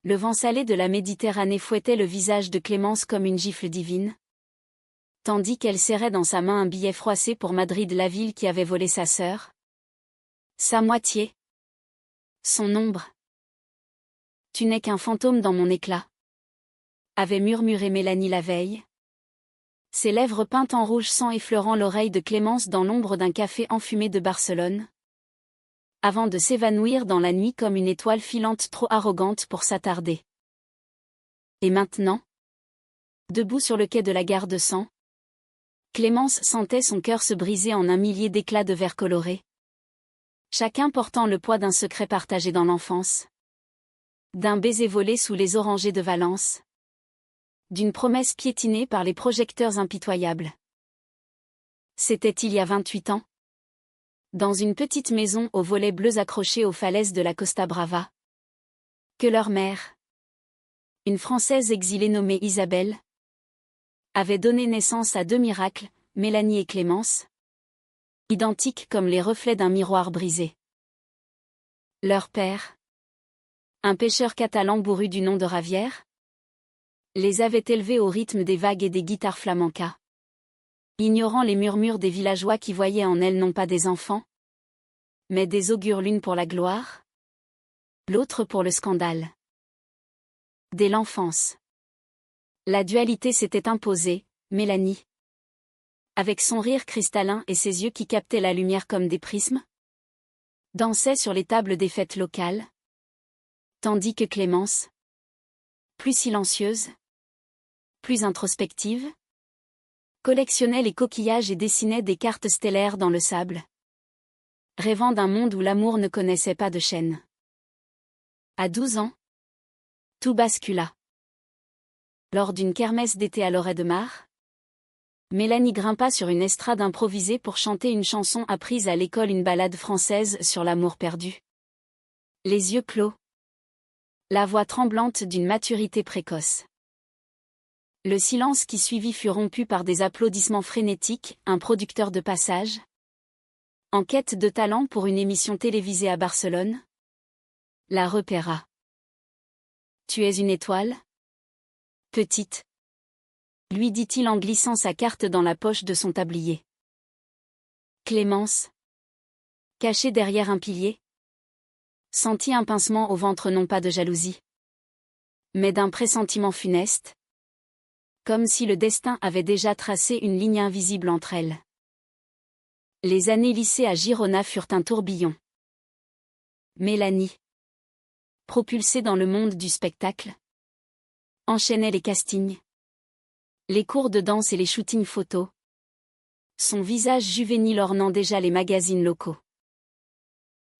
Le vent salé de la Méditerranée fouettait le visage de Clémence comme une gifle divine, tandis qu'elle serrait dans sa main un billet froissé pour Madrid, la ville qui avait volé sa sœur. Sa moitié. Son ombre. Tu n'es qu'un fantôme dans mon éclat, avait murmuré Mélanie la veille. Ses lèvres peintes en rouge sang effleurant l'oreille de Clémence dans l'ombre d'un café enfumé de Barcelone, avant de s'évanouir dans la nuit comme une étoile filante trop arrogante pour s'attarder. Et maintenant, debout sur le quai de la gare de Sens, Clémence sentait son cœur se briser en un millier d'éclats de verre colorés, chacun portant le poids d'un secret partagé dans l'enfance, d'un baiser volé sous les orangers de Valence, d'une promesse piétinée par les projecteurs impitoyables. C'était il y a 28 ans, dans une petite maison aux volets bleus accrochés aux falaises de la Costa Brava, que leur mère, une Française exilée nommée Isabelle, avait donné naissance à deux miracles, Mélanie et Clémence, identiques comme les reflets d'un miroir brisé. Leur père, un pêcheur catalan bourru du nom de Ravière, les avait élevés au rythme des vagues et des guitares flamencas, ignorant les murmures des villageois qui voyaient en elles non pas des enfants, mais des augures, l'une pour la gloire, l'autre pour le scandale. Dès l'enfance, la dualité s'était imposée, Mélanie, avec son rire cristallin et ses yeux qui captaient la lumière comme des prismes, dansait sur les tables des fêtes locales, tandis que Clémence, plus silencieuse, plus introspective, collectionnait les coquillages et dessinait des cartes stellaires dans le sable, rêvant d'un monde où l'amour ne connaissait pas de chaîne. À 12 ans, tout bascula. Lors d'une kermesse d'été à Lloret de Mar, Mélanie grimpa sur une estrade improvisée pour chanter une chanson apprise à l'école, une ballade française sur l'amour perdu. Les yeux clos, la voix tremblante d'une maturité précoce. Le silence qui suivit fut rompu par des applaudissements frénétiques. Un producteur de passage, en quête de talent pour une émission télévisée à Barcelone, la repéra. Tu es une étoile, petite, lui dit-il en glissant sa carte dans la poche de son tablier. Clémence, cachée derrière un pilier, sentit un pincement au ventre, non pas de jalousie, mais d'un pressentiment funeste, comme si le destin avait déjà tracé une ligne invisible entre elles. Les années lycée à Girona furent un tourbillon. Mélanie, propulsée dans le monde du spectacle, enchaînait les castings, les cours de danse et les shootings photos, son visage juvénile ornant déjà les magazines locaux.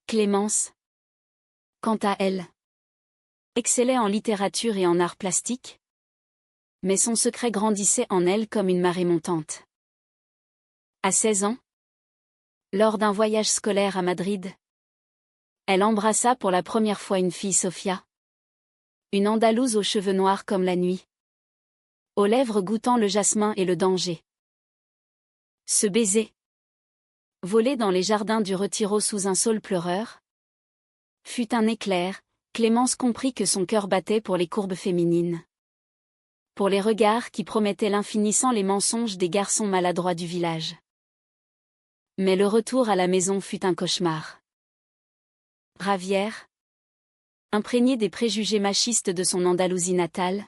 Clémence, quant à elle, excellait en littérature et en arts plastiques, mais son secret grandissait en elle comme une marée montante. À 16 ans, lors d'un voyage scolaire à Madrid, elle embrassa pour la première fois une fille, Sofia, une Andalouse aux cheveux noirs comme la nuit, aux lèvres goûtant le jasmin et le danger. Ce baiser, volé dans les jardins du Retiro sous un saule pleureur, fut un éclair. Clémence comprit que son cœur battait pour les courbes féminines, pour les regards qui promettaient l'infini sans les mensonges des garçons maladroits du village. Mais le retour à la maison fut un cauchemar. Ravière, imprégné des préjugés machistes de son Andalousie natale,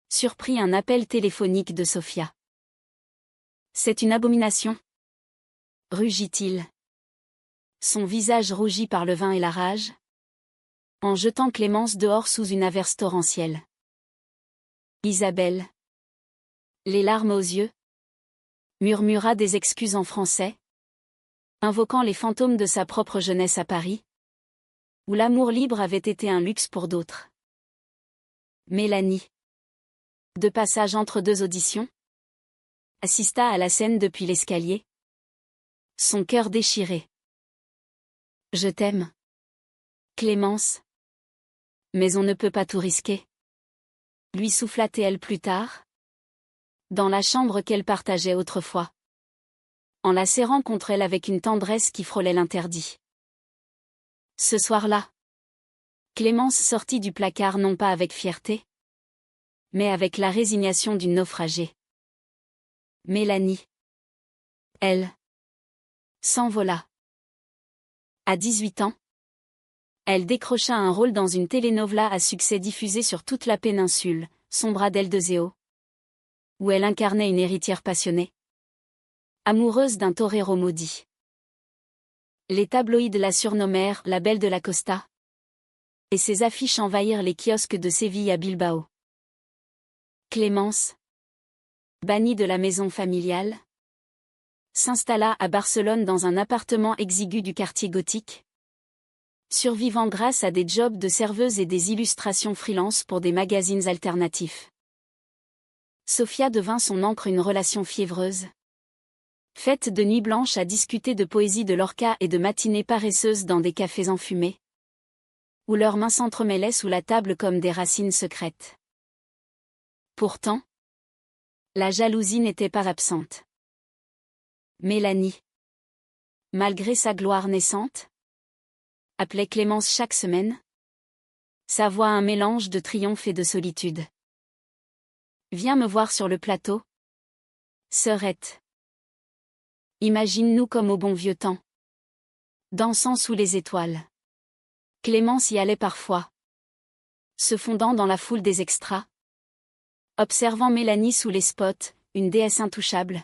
surprit un appel téléphonique de Sofia. C'est une abomination, rugit-il, son visage rougi par le vin et la rage, en jetant Clémence dehors sous une averse torrentielle. Isabelle, les larmes aux yeux, murmura des excuses en français, invoquant les fantômes de sa propre jeunesse à Paris, où l'amour libre avait été un luxe pour d'autres. Mélanie, de passage entre deux auditions, assista à la scène depuis l'escalier, son cœur déchiré. Je t'aime, Clémence, mais on ne peut pas tout risquer, lui souffla-t-elle plus tard, dans la chambre qu'elle partageait autrefois, en la serrant contre elle avec une tendresse qui frôlait l'interdit. Ce soir-là, Clémence sortit du placard non pas avec fierté, mais avec la résignation d'une naufragée. Mélanie. Elle s'envola. À 18 ans, elle décrocha un rôle dans une telenovela à succès diffusée sur toute la péninsule, Sombra del Deseo, où elle incarnait une héritière passionnée, amoureuse d'un torero maudit. Les tabloïds la surnommèrent la Belle de la Costa, et ses affiches envahirent les kiosques de Séville à Bilbao. Clémence, bannie de la maison familiale, s'installa à Barcelone dans un appartement exigu du quartier gothique, survivant grâce à des jobs de serveuse et des illustrations freelance pour des magazines alternatifs. Sofia devint son encre, une relation fiévreuse, faite de nuits blanches à discuter de poésie de Lorca et de matinées paresseuses dans des cafés enfumés, où leurs mains s'entremêlaient sous la table comme des racines secrètes. Pourtant, la jalousie n'était pas absente. Mélanie, malgré sa gloire naissante, appelait Clémence chaque semaine, sa voix un mélange de triomphe et de solitude. Viens me voir sur le plateau, sœurette. Imagine-nous comme au bon vieux temps, dansant sous les étoiles. Clémence y allait parfois, se fondant dans la foule des extras, observant Mélanie sous les spots, une déesse intouchable,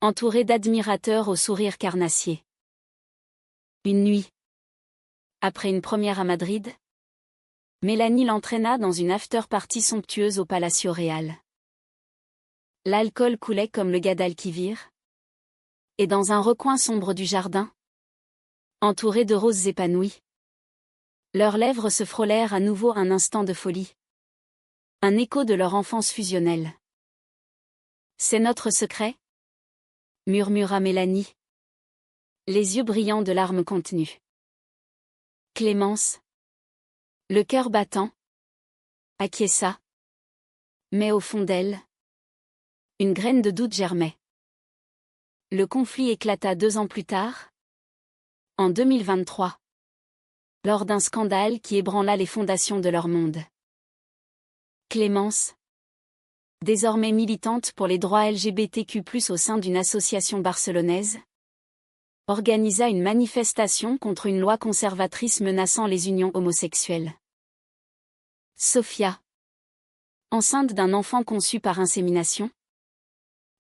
entourée d'admirateurs au sourire carnassier. Une nuit, après une première à Madrid, Mélanie l'entraîna dans une after-party somptueuse au Palacio Real. L'alcool coulait comme le Guadalquivir, et dans un recoin sombre du jardin, entouré de roses épanouies, leurs lèvres se frôlèrent à nouveau un instant de folie. Un écho de leur enfance fusionnelle. C'est notre secret, murmura Mélanie, les yeux brillants de larmes contenues. Clémence, le cœur battant, acquiesça. Mais au fond d'elle, une graine de doute germait. Le conflit éclata 2 ans plus tard, en 2023, lors d'un scandale qui ébranla les fondations de leur monde. Clémence, désormais militante pour les droits LGBTQ+ au sein d'une association barcelonaise, organisa une manifestation contre une loi conservatrice menaçant les unions homosexuelles. Sofia, enceinte d'un enfant conçu par insémination,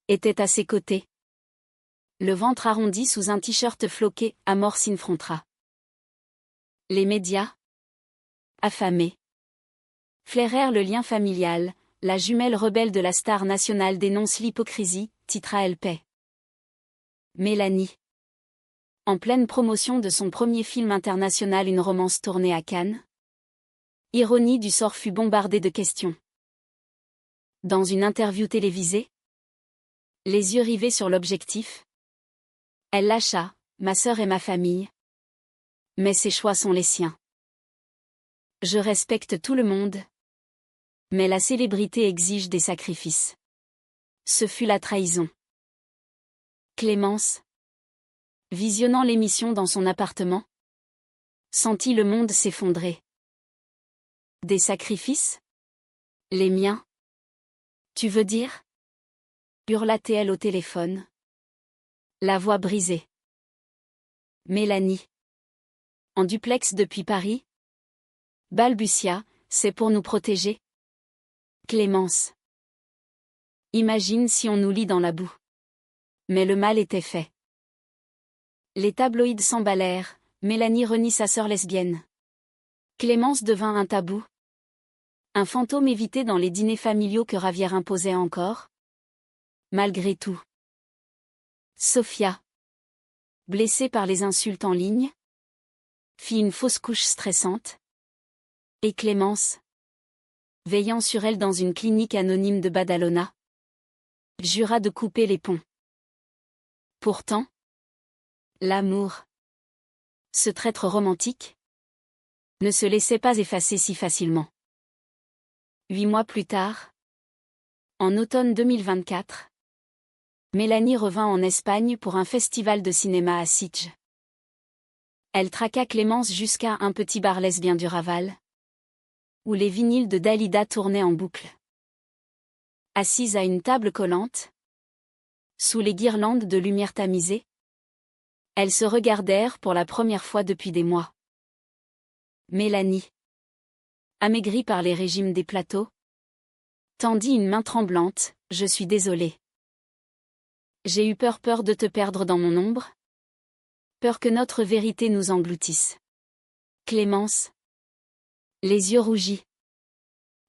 était à ses côtés, le ventre arrondi sous un t-shirt floqué Amor sin frontra. Les médias, affamés, flairèrent le lien familial. La jumelle rebelle de la star nationale dénonce l'hypocrisie, titra El País. Mélanie, en pleine promotion de son premier film international, une romance tournée à Cannes, ironie du sort, fut bombardée de questions. Dans une interview télévisée, les yeux rivés sur l'objectif, elle lâcha « Ma sœur et ma famille. Mais ses choix sont les siens. Je respecte tout le monde. Mais la célébrité exige des sacrifices. » Ce fut la trahison. Clémence, visionnant l'émission dans son appartement, sentit le monde s'effondrer. Des sacrifices? Les miens? Tu veux dire? Hurla-t-elle au téléphone, la voix brisée. Mélanie, en duplex depuis Paris, balbutia, c'est pour nous protéger. Clémence, imagine si on nous lit dans la boue. Mais le mal était fait. Les tabloïds s'emballèrent, Mélanie renie sa sœur lesbienne. Clémence devint un tabou. Un fantôme évité dans les dîners familiaux que Ravière imposait encore. Malgré tout. Sofia, blessée par les insultes en ligne, fit une fausse couche stressante. Et Clémence, veillant sur elle dans une clinique anonyme de Badalona, jura de couper les ponts. Pourtant, l'amour, ce traître romantique, ne se laissait pas effacer si facilement. 8 mois plus tard, en automne 2024, Mélanie revint en Espagne pour un festival de cinéma à Sitges. Elle traqua Clémence jusqu'à un petit bar lesbien du Raval, où les vinyles de Dalida tournaient en boucle. Assise à une table collante, sous les guirlandes de lumière tamisée, elles se regardèrent pour la première fois depuis des mois. Mélanie, amaigrie par les régimes des plateaux, tendit une main tremblante. « Je suis désolée. J'ai eu peur de te perdre dans mon ombre. Peur que notre vérité nous engloutisse. » Clémence, les yeux rougis,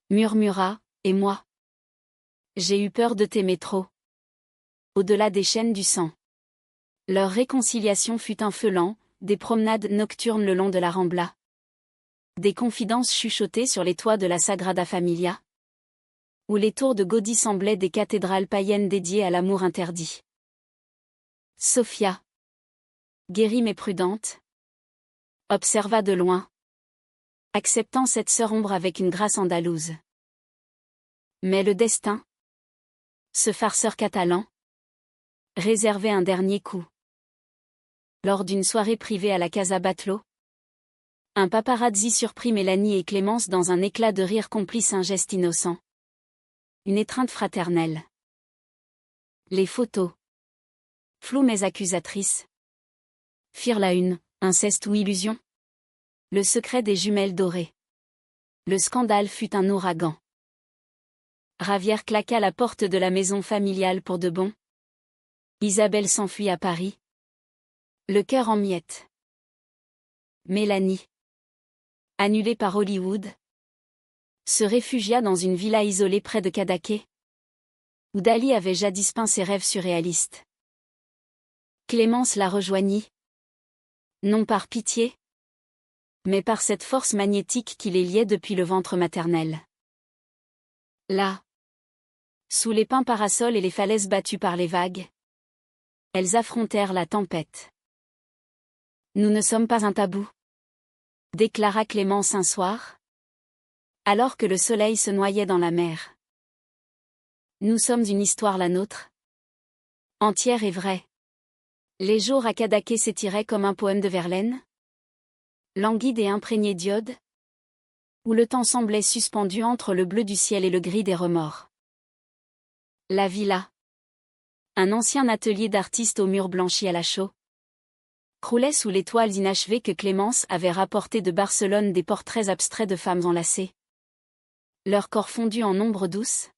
murmura, « Et moi? J'ai eu peur de t'aimer trop. Au-delà des chaînes du sang. » Leur réconciliation fut un feu lent, des promenades nocturnes le long de la Rambla. Des confidences chuchotées sur les toits de la Sagrada Familia, où les tours de Gaudí semblaient des cathédrales païennes dédiées à l'amour interdit. Sofia, guérie mais prudente, observa de loin, acceptant cette sœur ombre avec une grâce andalouse. Mais le destin, ce farceur catalan, réservait un dernier coup. Lors d'une soirée privée à la Casa Batlló, un paparazzi surprit Mélanie et Clémence dans un éclat de rire complice, un geste innocent. Une étreinte fraternelle. Les photos, floues mais accusatrices, firent la une. Inceste ou illusion? Le secret des jumelles dorées. Le scandale fut un ouragan. Ravière claqua la porte de la maison familiale pour de bon. Isabelle s'enfuit à Paris, le cœur en miettes. Mélanie, annulée par Hollywood, se réfugia dans une villa isolée près de Cadaqués, où Dali avait jadis peint ses rêves surréalistes. Clémence la rejoignit, non par pitié, mais par cette force magnétique qui les liait depuis le ventre maternel. Là, sous les pins parasols et les falaises battues par les vagues, elles affrontèrent la tempête. « Nous ne sommes pas un tabou, » déclara Clémence un soir, alors que le soleil se noyait dans la mer. « Nous sommes une histoire, la nôtre, entière et vraie. » Les jours à Cadaqués s'étiraient comme un poème de Verlaine, languide et imprégné d'iode, où le temps semblait suspendu entre le bleu du ciel et le gris des remords. La villa, un ancien atelier d'artistes aux murs blanchis à la chaux, croulait sous les toiles inachevées que Clémence avait rapportées de Barcelone, des portraits abstraits de femmes enlacées, leurs corps fondus en ombre douce,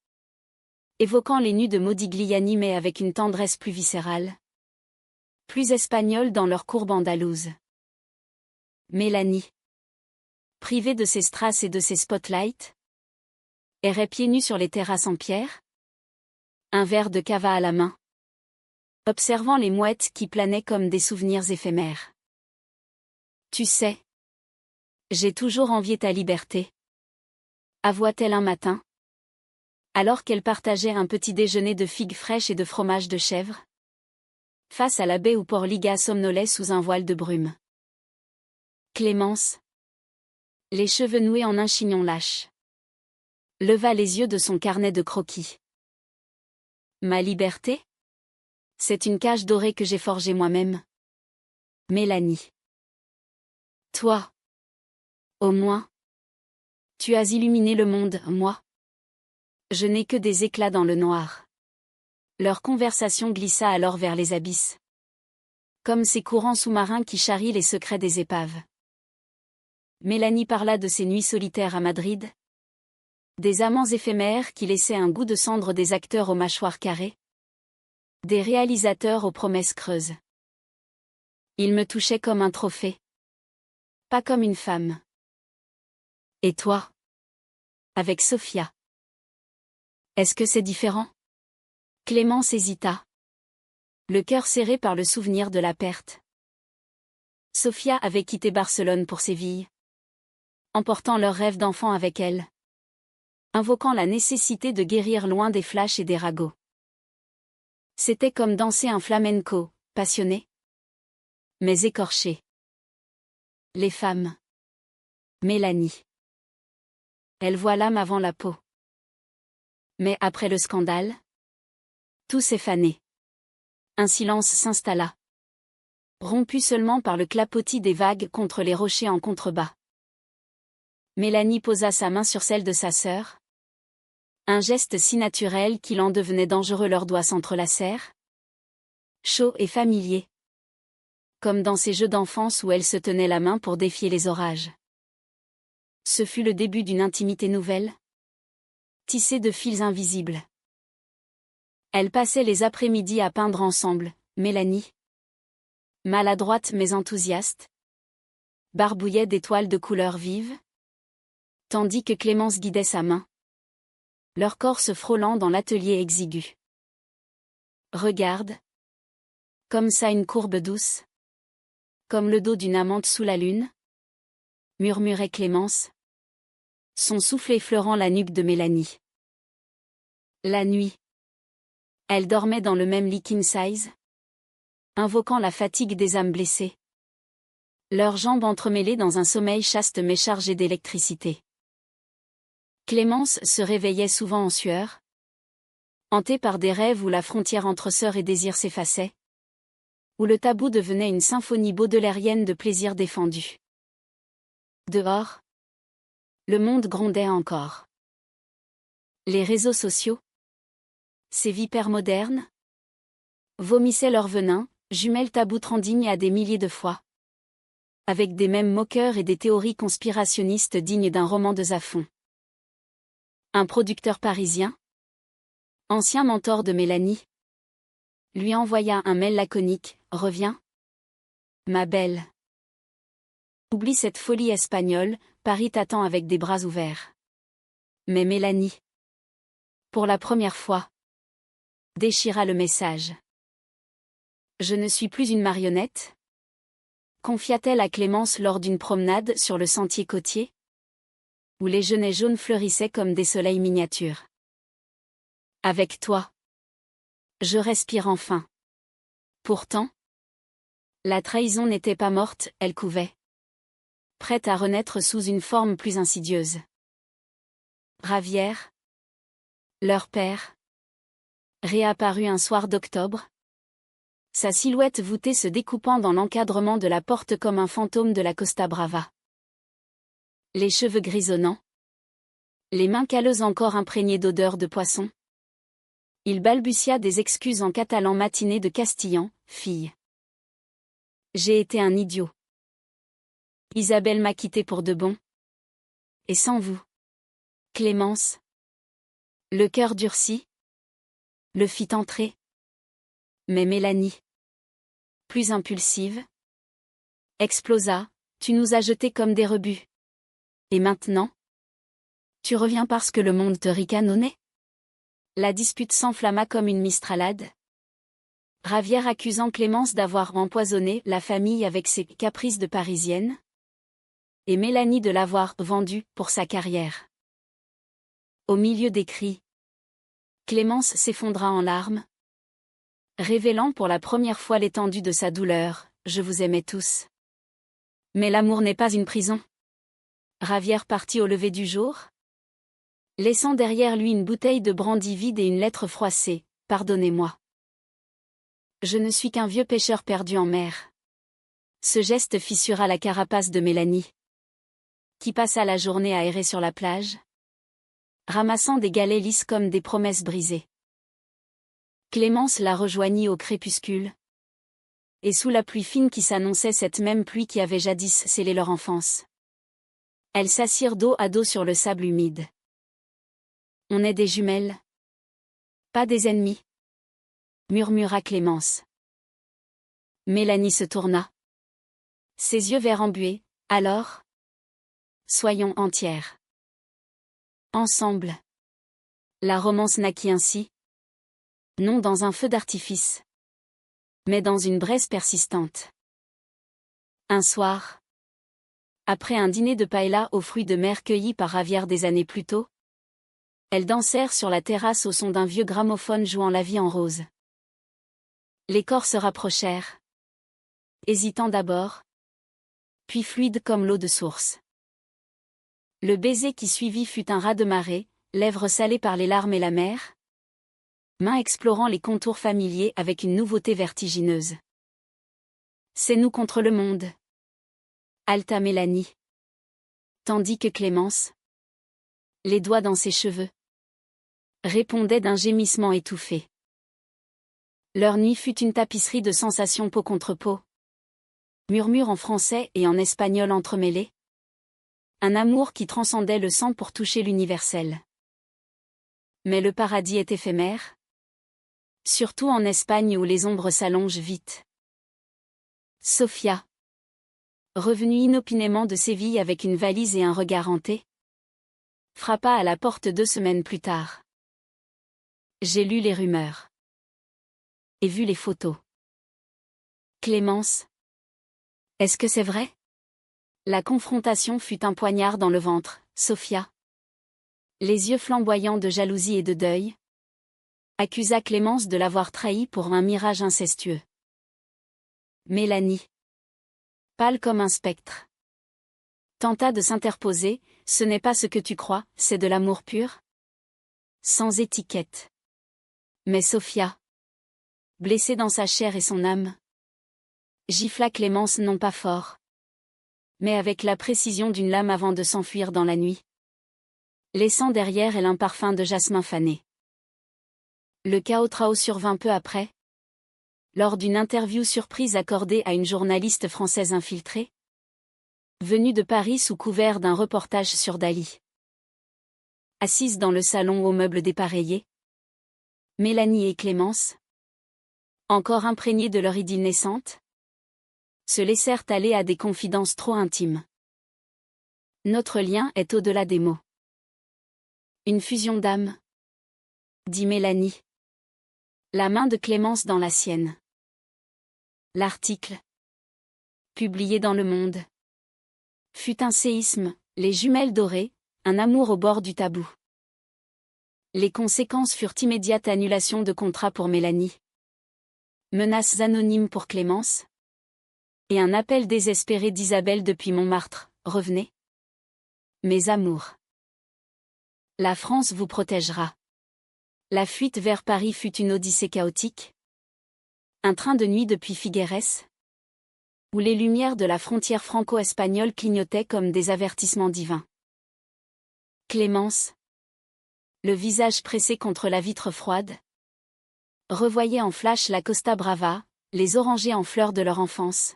évoquant les nus de Modigliani mais avec une tendresse plus viscérale, plus espagnole dans leur courbe andalouse. Mélanie, privée de ses strass et de ses spotlights, errait pieds nus sur les terrasses en pierre, un verre de cava à la main, observant les mouettes qui planaient comme des souvenirs éphémères. « Tu sais, j'ai toujours envié ta liberté, » avoua-t-elle un matin, alors qu'elle partageait un petit déjeuner de figues fraîches et de fromage de chèvre, face à la baie où Port-Liga somnolait sous un voile de brume. Clémence, les cheveux noués en un chignon lâche, leva les yeux de son carnet de croquis. « Ma liberté? C'est une cage dorée que j'ai forgée moi-même. Mélanie. Toi, au moins, tu as illuminé le monde, moi. Je n'ai que des éclats dans le noir. » Leur conversation glissa alors vers les abysses, comme ces courants sous-marins qui charrient les secrets des épaves. Mélanie parla de ses nuits solitaires à Madrid, des amants éphémères qui laissaient un goût de cendre, des acteurs aux mâchoires carrées, des réalisateurs aux promesses creuses. Il me touchait comme un trophée, pas comme une femme. Et toi? Avec Sofia. Est-ce que c'est différent? Clémence hésita, le cœur serré par le souvenir de la perte. Sofia avait quitté Barcelone pour Séville, emportant leurs rêves d'enfant avec elle, invoquant la nécessité de guérir loin des flashs et des ragots. C'était comme danser un flamenco, passionné, mais écorché. Les femmes. Mélanie. Elle voit l'âme avant la peau. Mais après le scandale, tout s'est fané. Un silence s'installa. rompu seulement par le clapotis des vagues contre les rochers en contrebas. Mélanie posa sa main sur celle de sa sœur. Un geste si naturel qu'il en devenait dangereux, leurs doigts s'entrelacèrent. Chaud et familier. Comme dans ces jeux d'enfance où elles se tenaient la main pour défier les orages. Ce fut le début d'une intimité nouvelle, tissée de fils invisibles. Elles passaient les après-midi à peindre ensemble, Mélanie, maladroite mais enthousiaste, barbouillait d'étoiles de couleurs vives, tandis que Clémence guidait sa main, leur corps se frôlant dans l'atelier exigu. Regarde. Comme ça, une courbe douce. Comme le dos d'une amante sous la lune, murmurait Clémence, son souffle effleurant la nuque de Mélanie. La nuit. Elle dormait dans le même lit king size, invoquant la fatigue des âmes blessées. Leurs jambes entremêlées dans un sommeil chaste mais chargé d'électricité. Clémence se réveillait souvent en sueur, hantée par des rêves où la frontière entre sœur et désir s'effaçait, où le tabou devenait une symphonie baudelairienne de plaisir défendu. Dehors, le monde grondait encore. Les réseaux sociaux, ces vipères modernes, vomissaient leur venin, jumelles tabou trending à des milliers de fois. Avec des mèmes moqueurs et des théories conspirationnistes dignes d'un roman de Zafon. Un producteur parisien, ancien mentor de Mélanie, lui envoya un mail laconique: « Reviens, ma belle. Oublie cette folie espagnole, Paris t'attend avec des bras ouverts. » Mais Mélanie, pour la première fois, déchira le message. « Je ne suis plus une marionnette ?» confia-t-elle à Clémence lors d'une promenade sur le sentier côtier, où les genêts jaunes fleurissaient comme des soleils miniatures. « Avec toi, je respire enfin. » Pourtant, la trahison n'était pas morte, elle couvait, prête à renaître sous une forme plus insidieuse. Ravière, leur père, réapparut un soir d'octobre, sa silhouette voûtée se découpant dans l'encadrement de la porte comme un fantôme de la Costa Brava. Les cheveux grisonnants, les mains calleuses encore imprégnées d'odeur de poisson. Il balbutia des excuses en catalan matiné de Castillan: « Fille. J'ai été un idiot. Isabelle m'a quitté pour de bon. Et sans vous, Clémence. » Le cœur durci, le fit entrer. Mais Mélanie, plus impulsive, explosa: « Tu nous as jetés comme des rebuts. Et maintenant, tu reviens parce que le monde te ricane au nez ?» La dispute s'enflamma comme une mistralade. Ravière accusant Clémence d'avoir empoisonné la famille avec ses caprices de parisienne, et Mélanie de l'avoir vendue pour sa carrière. Au milieu des cris, Clémence s'effondra en larmes, révélant pour la première fois l'étendue de sa douleur: « Je vous aimais tous. Mais l'amour n'est pas une prison. » Ravière partit au lever du jour, laissant derrière lui une bouteille de brandy vide et une lettre froissée: « Pardonnez-moi. Je ne suis qu'un vieux pêcheur perdu en mer. » Ce geste fissura la carapace de Mélanie, qui passa la journée à errer sur la plage, ramassant des galets lisses comme des promesses brisées. Clémence la rejoignit au crépuscule, et sous la pluie fine qui s'annonçait, cette même pluie qui avait jadis scellé leur enfance. Elles s'assirent dos à dos sur le sable humide. « On est des jumelles, pas des ennemis, » murmura Clémence. Mélanie se tourna. Ses yeux verts embués. « Alors ? Soyons entières. Ensemble. » La romance naquit ainsi. Non dans un feu d'artifice, mais dans une braise persistante. Un soir, après un dîner de paella aux fruits de mer cueillis par Ravière des années plus tôt, elles dansèrent sur la terrasse au son d'un vieux gramophone jouant La vie en rose. Les corps se rapprochèrent, hésitants d'abord, puis fluides comme l'eau de source. Le baiser qui suivit fut un raz-de-marée, lèvres salées par les larmes et la mer, mains explorant les contours familiers avec une nouveauté vertigineuse. C'est nous contre le monde. Haleta Mélanie. Tandis que Clémence, les doigts dans ses cheveux, répondait d'un gémissement étouffé. Leur nuit fut une tapisserie de sensations peau contre peau. Murmures en français et en espagnol entremêlés. Un amour qui transcendait le sang pour toucher l'universel. Mais le paradis est éphémère. Surtout en Espagne où les ombres s'allongent vite. Sofia, revenue inopinément de Séville avec une valise et un regard hanté, frappa à la porte 2 semaines plus tard. J'ai lu les rumeurs. Et vu les photos. Clémence. Est-ce que c'est vrai? La confrontation fut un poignard dans le ventre, Sofia, les yeux flamboyants de jalousie et de deuil, accusa Clémence de l'avoir trahi pour un mirage incestueux. Mélanie, pâle comme un spectre, tenta de s'interposer. Ce n'est pas ce que tu crois, c'est de l'amour pur? Sans étiquette. Mais Sofia, blessée dans sa chair et son âme, gifla Clémence non pas fort, mais avec la précision d'une lame avant de s'enfuir dans la nuit, laissant derrière elle un parfum de jasmin fané. Le chaos survint peu après, lors d'une interview surprise accordée à une journaliste française infiltrée, venue de Paris sous couvert d'un reportage sur Dali. Assises dans le salon aux meubles dépareillés, Mélanie et Clémence, encore imprégnées de leur idylle naissante, se laissèrent aller à des confidences trop intimes. Notre lien est au-delà des mots. Une fusion d'âmes, dit Mélanie. La main de Clémence dans la sienne. L'article, publié dans Le Monde, fut un séisme, les jumelles dorées, un amour au bord du tabou. Les conséquences furent immédiate annulation de contrat pour Mélanie, menaces anonymes pour Clémence, et un appel désespéré d'Isabelle depuis Montmartre, revenez. Mes amours. La France vous protégera. La fuite vers Paris fut une odyssée chaotique. Un train de nuit depuis Figueres, où les lumières de la frontière franco-espagnole clignotaient comme des avertissements divins. Clémence, le visage pressé contre la vitre froide, revoyait en flash la Costa Brava, les orangers en fleurs de leur enfance.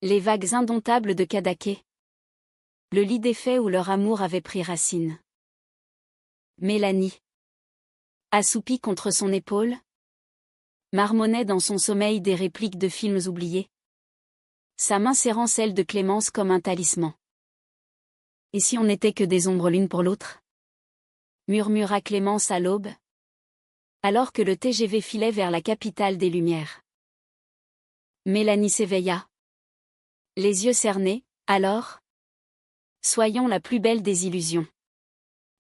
Les vagues indomptables de Cadaqués. Le lit défait où leur amour avait pris racine. Mélanie, assoupie contre son épaule, marmonnait dans son sommeil des répliques de films oubliés, sa main serrant celle de Clémence comme un talisman. Et si on n'était que des ombres l'une pour l'autre? Murmura Clémence à l'aube, alors que le TGV filait vers la capitale des Lumières. Mélanie s'éveilla. Les yeux cernés, alors? Soyons la plus belle des illusions.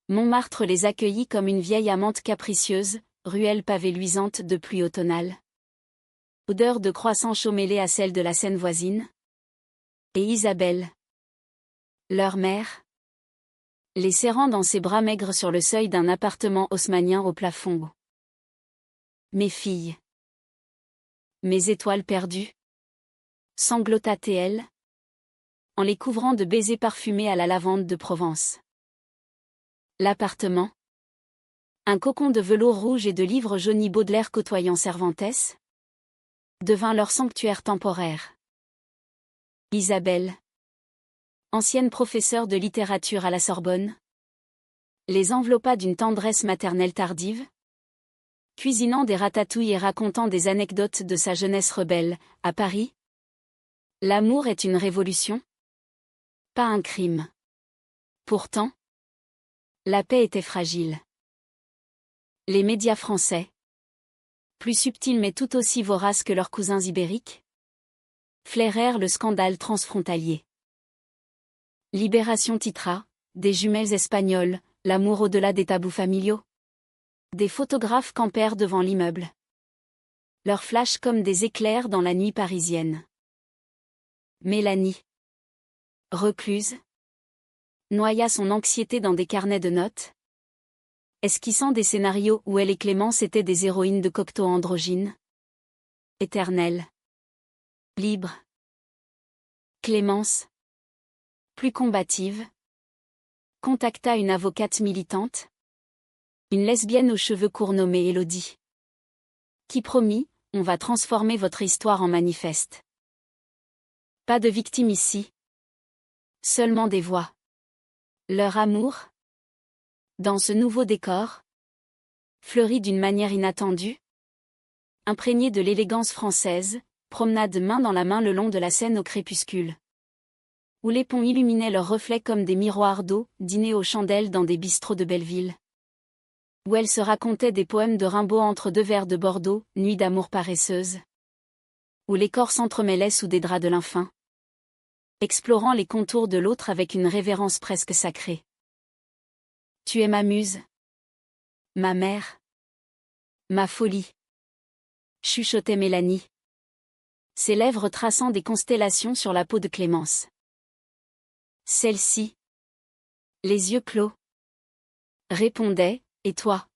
Montmartre les accueillit comme une vieille amante capricieuse, ruelle pavée luisante de pluie automnale. Odeur de croissant chaud mêlée à celle de la Seine voisine. Et Isabelle, leur mère, les serrant dans ses bras maigres sur le seuil d'un appartement haussmannien au plafond. Mes filles. Mes étoiles perdues. Sanglota-t-elle, en les couvrant de baisers parfumés à la lavande de Provence. L'appartement. Un cocon de velours rouge et de livres jaunis Baudelaire côtoyant Cervantes, devint leur sanctuaire temporaire. Isabelle, ancienne professeure de littérature à la Sorbonne, les enveloppa d'une tendresse maternelle tardive, cuisinant des ratatouilles et racontant des anecdotes de sa jeunesse rebelle, à Paris. L'amour est une révolution? Pas un crime. Pourtant, la paix était fragile. Les médias français, plus subtils mais tout aussi voraces que leurs cousins ibériques, flairèrent le scandale transfrontalier. Libération titra, des jumelles espagnoles, l'amour au-delà des tabous familiaux. Des photographes campèrent devant l'immeuble. Leurs flashs comme des éclairs dans la nuit parisienne. Mélanie, recluse, noya son anxiété dans des carnets de notes, esquissant des scénarios où elle et Clémence étaient des héroïnes de cocteau androgynes. Éternelles. Libre. Clémence, plus combative, contacta une avocate militante, une lesbienne aux cheveux courts nommée Élodie, qui promit: on va transformer votre histoire en manifeste. Pas de victimes ici. Seulement des voix. Leur amour, dans ce nouveau décor, fleurit d'une manière inattendue, imprégné de l'élégance française, promenade main dans la main le long de la Seine au crépuscule, où les ponts illuminaient leurs reflets comme des miroirs d'eau, dîner aux chandelles dans des bistrots de Belleville, où elle se racontait des poèmes de Rimbaud entre deux verres de Bordeaux, nuit d'amour paresseuse, où les corps s'entremêlaient sous des draps de lin fin, explorant les contours de l'autre avec une révérence presque sacrée. Tu es ma muse, ma mère, ma folie, chuchotait Mélanie, ses lèvres traçant des constellations sur la peau de Clémence. Celle-ci, les yeux clos, répondait: et toi?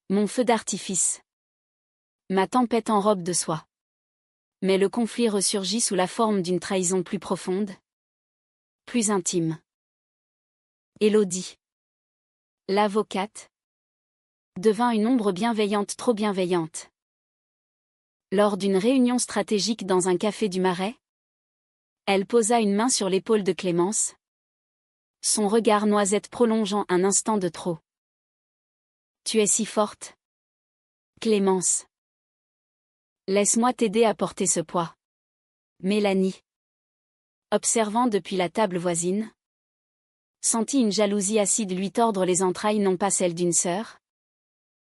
Mon feu d'artifice. Ma tempête en robe de soie. Mais le conflit ressurgit sous la forme d'une trahison plus profonde, plus intime. Élodie, l'avocate, devint une ombre bienveillante, trop bienveillante. Lors d'une réunion stratégique dans un café du Marais, elle posa une main sur l'épaule de Clémence, son regard noisette prolongeant un instant de trop. Tu es si forte, Clémence. Laisse-moi t'aider à porter ce poids. Mélanie, observant depuis la table voisine, sentit une jalousie acide lui tordre les entrailles, non pas celle d'une sœur,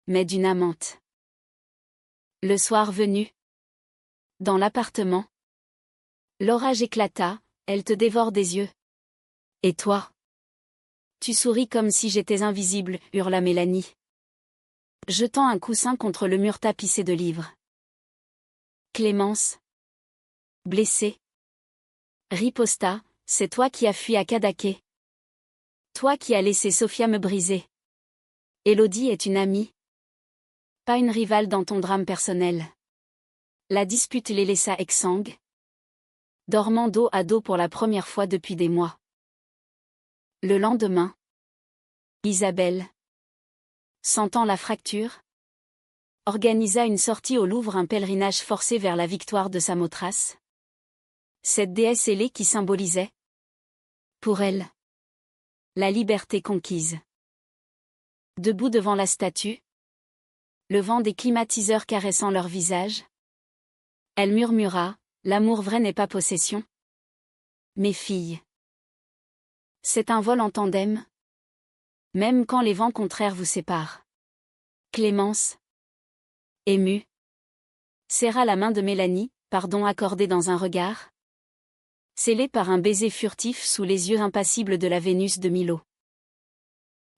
mais d'une amante. Le soir venu, dans l'appartement, l'orage éclata, elle te dévore des yeux. Et toi? Tu souris comme si j'étais invisible, hurla Mélanie, jetant un coussin contre le mur tapissé de livres. Clémence, blessée, riposta: c'est toi qui as fui à Cadaqués. Toi qui as laissé Sophia me briser. Élodie est une amie, pas une rivale dans ton drame personnel. La dispute les laissa exsangues, dormant dos à dos pour la première fois depuis des mois. Le lendemain, Isabelle, sentant la fracture, organisa une sortie au Louvre, un pèlerinage forcé vers la victoire de Samothrace, cette déesse ailée qui symbolisait, pour elle, la liberté conquise. Debout devant la statue, le vent des climatiseurs caressant leur visage, elle murmura: l'amour vrai n'est pas possession. Mes filles, c'est un vol en tandem, même quand les vents contraires vous séparent. Clémence, émue, serra la main de Mélanie, pardon accordé dans un regard, scellé par un baiser furtif sous les yeux impassibles de la Vénus de Milo.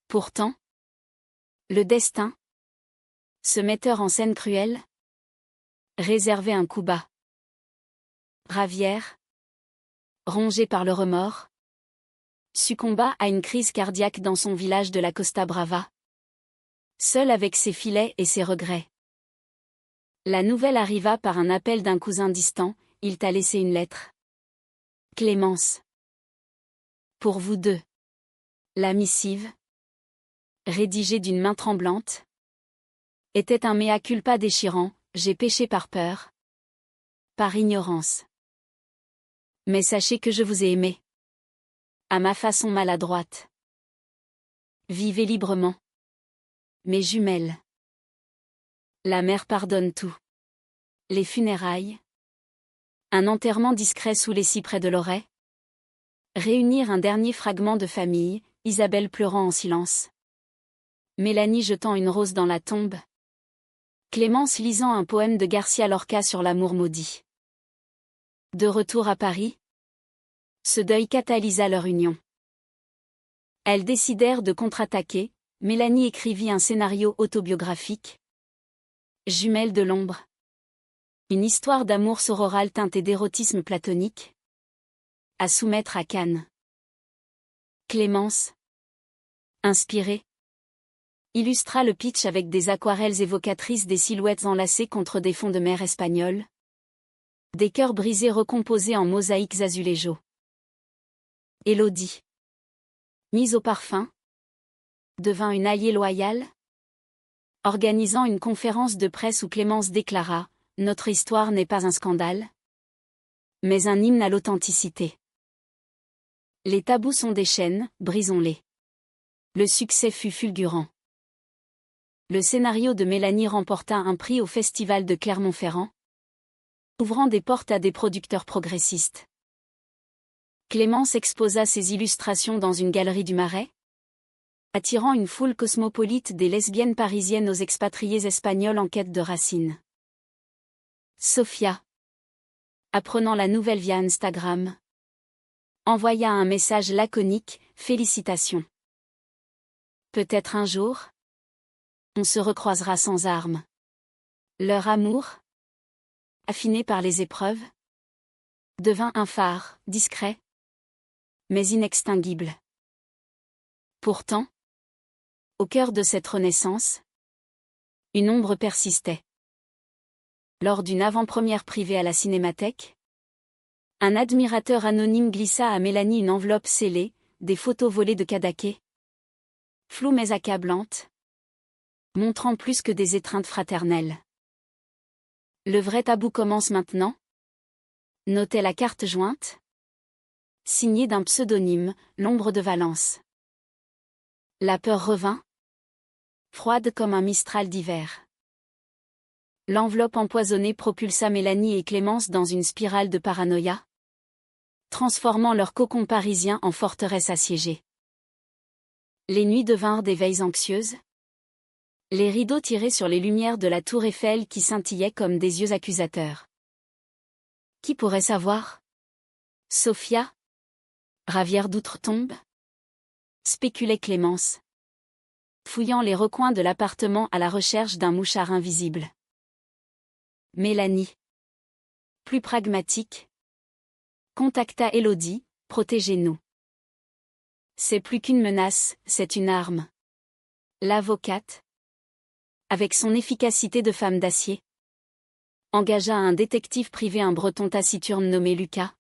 Pourtant, le destin, ce metteur en scène cruel, réservait un coup bas. Ravière, rongée par le remords, succomba à une crise cardiaque dans son village de la Costa Brava, seule avec ses filets et ses regrets. La nouvelle arriva par un appel d'un cousin distant: il t'a laissé une lettre. Clémence. Pour vous deux. La missive, rédigée d'une main tremblante, était un mea culpa déchirant: j'ai péché par peur, par ignorance. Mais sachez que je vous ai aimé. À ma façon maladroite. Vivez librement. Mes jumelles. La mère pardonne tout. Les funérailles. Un enterrement discret sous les cyprès de l'Auray. Réunir un dernier fragment de famille, Isabelle pleurant en silence. Mélanie jetant une rose dans la tombe. Clémence lisant un poème de Garcia Lorca sur l'amour maudit. De retour à Paris, ce deuil catalysa leur union. Elles décidèrent de contre-attaquer. Mélanie écrivit un scénario autobiographique. Jumelles de l'ombre. Une histoire d'amour sororal teintée d'érotisme platonique. À soumettre à Cannes. Clémence, inspirée, illustra le pitch avec des aquarelles évocatrices des silhouettes enlacées contre des fonds de mer espagnols. Des cœurs brisés recomposés en mosaïques azuléjo. Élodie. Mise au parfum. Devint une alliée loyale. Organisant une conférence de presse où Clémence déclara « Notre histoire n'est pas un scandale, mais un hymne à l'authenticité. Les tabous sont des chaînes, brisons-les. » Le succès fut fulgurant. Le scénario de Mélanie remporta un prix au Festival de Clermont-Ferrand, ouvrant des portes à des producteurs progressistes. Clémence exposa ses illustrations dans une galerie du Marais, attirant une foule cosmopolite des lesbiennes parisiennes aux expatriés espagnols en quête de racines. Sofia, apprenant la nouvelle via Instagram, envoya un message laconique « Félicitations. Peut-être un jour, on se recroisera sans armes. » Leur amour, affiné par les épreuves, devint un phare, discret, mais inextinguible. Pourtant, au cœur de cette renaissance, une ombre persistait. Lors d'une avant-première privée à la Cinémathèque, un admirateur anonyme glissa à Mélanie une enveloppe scellée, des photos volées de Cadaqués, floues mais accablantes, montrant plus que des étreintes fraternelles. Le vrai tabou commence maintenant, notait la carte jointe, signée d'un pseudonyme, l'ombre de Valence. La peur revint, froide comme un mistral d'hiver. L'enveloppe empoisonnée propulsa Mélanie et Clémence dans une spirale de paranoïa, transformant leur cocon parisien en forteresse assiégée. Les nuits devinrent des veilles anxieuses, les rideaux tirés sur les lumières de la tour Eiffel qui scintillaient comme des yeux accusateurs. Qui pourrait savoir? Sofia? Ravière d'outre-tombe? Spéculait Clémence, fouillant les recoins de l'appartement à la recherche d'un mouchard invisible. Mélanie, plus pragmatique, contacta Élodie, « Protégez-nous. C'est plus qu'une menace, c'est une arme. » L'avocate, avec son efficacité de femme d'acier, engagea un détective privé, un breton taciturne nommé Lucas,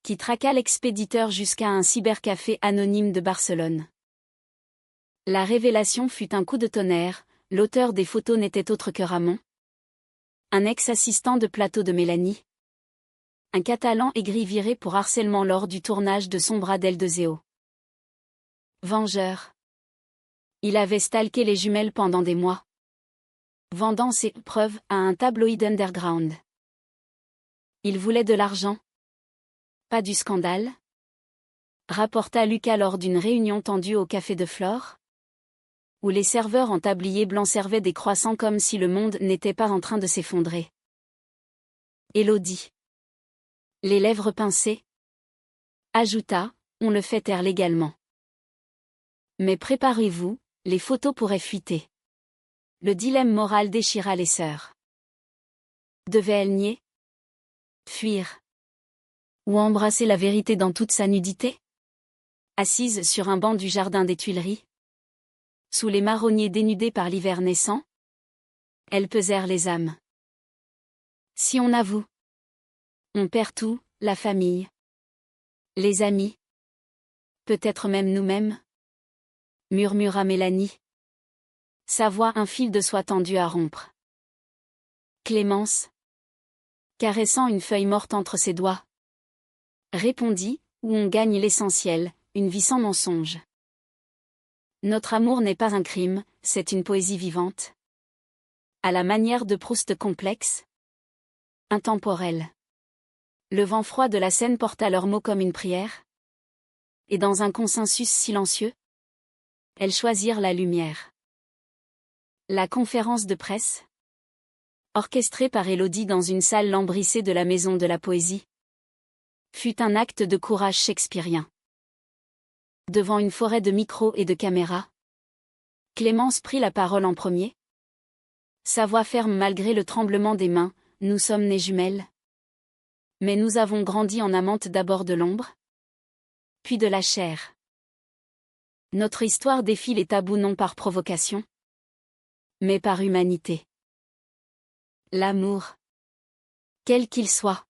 qui traqua l'expéditeur jusqu'à un cybercafé anonyme de Barcelone. La révélation fut un coup de tonnerre, l'auteur des photos n'était autre que Ramon, un ex-assistant de plateau de Mélanie, un Catalan aigri viré pour harcèlement lors du tournage de Sombra del Deseo. Vengeur. Il avait stalké les jumelles pendant des mois, vendant ses preuves à un tabloïd underground. Il voulait de l'argent, pas du scandale, rapporta Lucas lors d'une réunion tendue au Café de Flore, où les serveurs en tablier blanc servaient des croissants comme si le monde n'était pas en train de s'effondrer. Élodie, les lèvres pincées, ajouta, on le fait taire légalement. Mais préparez-vous, les photos pourraient fuiter. Le dilemme moral déchira les sœurs. Devaient-elles nier? Fuir? Ou embrasser la vérité dans toute sa nudité? Assises sur un banc du jardin des Tuileries, sous les marronniers dénudés par l'hiver naissant, elles pesèrent les âmes. Si on avoue, on perd tout, la famille, les amis, peut-être même nous-mêmes, murmura Mélanie, sa voix un fil de soie tendu à rompre. Clémence, caressant une feuille morte entre ses doigts, répondit, où on gagne l'essentiel, une vie sans mensonge. Notre amour n'est pas un crime, c'est une poésie vivante. À la manière de Proust complexe, intemporelle. Le vent froid de la Seine porta leurs mots comme une prière. Et dans un consensus silencieux, elles choisirent la lumière. La conférence de presse, orchestrée par Élodie dans une salle lambrissée de la Maison de la Poésie, fut un acte de courage shakespearien. Devant une forêt de micros et de caméras, Clémence prit la parole en premier. Sa voix ferme malgré le tremblement des mains, nous sommes nées jumelles. Mais nous avons grandi en amantes d'abord de l'ombre, puis de la chair. Notre histoire défie les tabous non par provocation, mais par humanité. L'amour, Quel qu'il soit.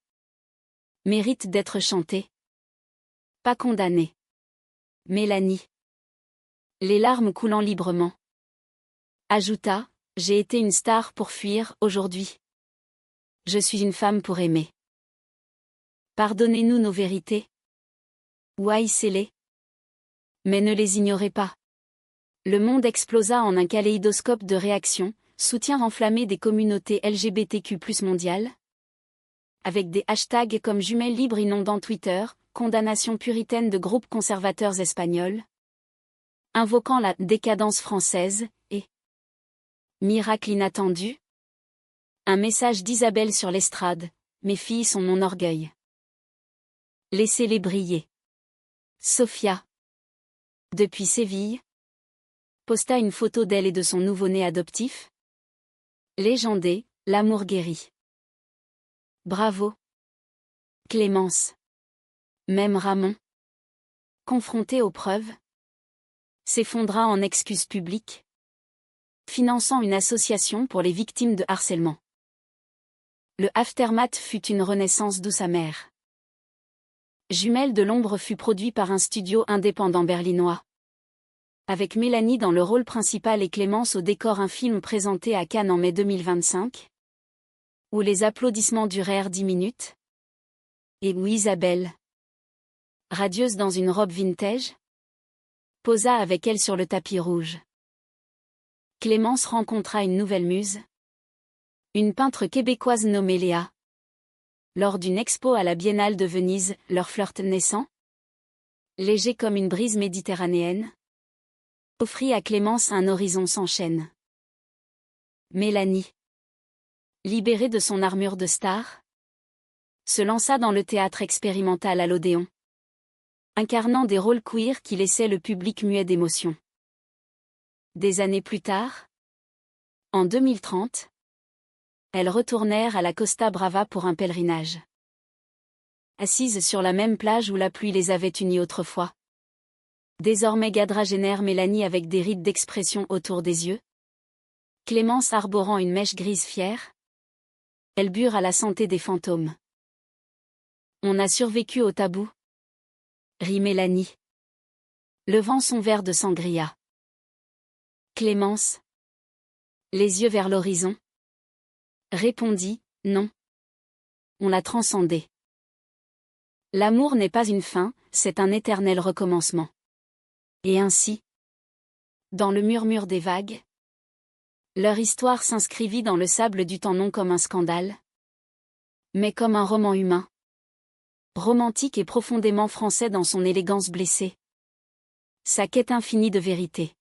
Mérite d'être chanté. Pas condamné. Mélanie. Les larmes coulant librement. Ajouta, j'ai été une star pour fuir, aujourd'hui. Je suis une femme pour aimer. Pardonnez-nous nos vérités. Ou haïssez-les. Mais ne les ignorez pas. Le monde explosa en un kaléidoscope de réactions, soutien enflammé des communautés LGBTQ+ mondiales. Avec des hashtags comme jumelles libres inondant Twitter, condamnation puritaine de groupes conservateurs espagnols. Invoquant la décadence française, et miracle inattendu. Un message d'Isabelle sur l'estrade, mes filles sont mon orgueil. Laissez-les briller. Sofia. Depuis Séville. Posta une photo d'elle et de son nouveau-né adoptif. Légendé, l'amour guérit. Bravo. Clémence. Même Ramon. Confronté aux preuves. S'effondra en excuses publiques. Finançant une association pour les victimes de harcèlement. Le aftermath fut une renaissance douce amère. Jumelles de l'ombre fut produit par un studio indépendant berlinois. Avec Mélanie dans le rôle principal et Clémence au décor, un film présenté à Cannes en mai 2025. Où les applaudissements durèrent 10 minutes. Et où Isabelle, radieuse dans une robe vintage, posa avec elle sur le tapis rouge. Clémence rencontra une nouvelle muse. Une peintre québécoise nommée Léa. Lors d'une expo à la Biennale de Venise, leur flirt naissant, léger comme une brise méditerranéenne, offrit à Clémence un horizon sans chaîne. Mélanie, libérée de son armure de star, se lança dans le théâtre expérimental à l'Odéon, incarnant des rôles queer qui laissaient le public muet d'émotion. Des années plus tard, en 2030, elles retournèrent à la Costa Brava pour un pèlerinage. Assises sur la même plage où la pluie les avait unies autrefois. Désormais quadragénaire, Mélanie avec des rides d'expression autour des yeux. Clémence arborant une mèche grise fière. Elles burent à la santé des fantômes. On a survécu au tabou. Rit Mélanie. Levant son verre de sangria. Clémence, les yeux vers l'horizon, répondit, non. On l'a transcendé. L'amour n'est pas une fin, c'est un éternel recommencement. Et ainsi, dans le murmure des vagues, leur histoire s'inscrivit dans le sable du temps, non comme un scandale, mais comme un roman humain, romantique et profondément français dans son élégance blessée. Sa quête infinie de vérité.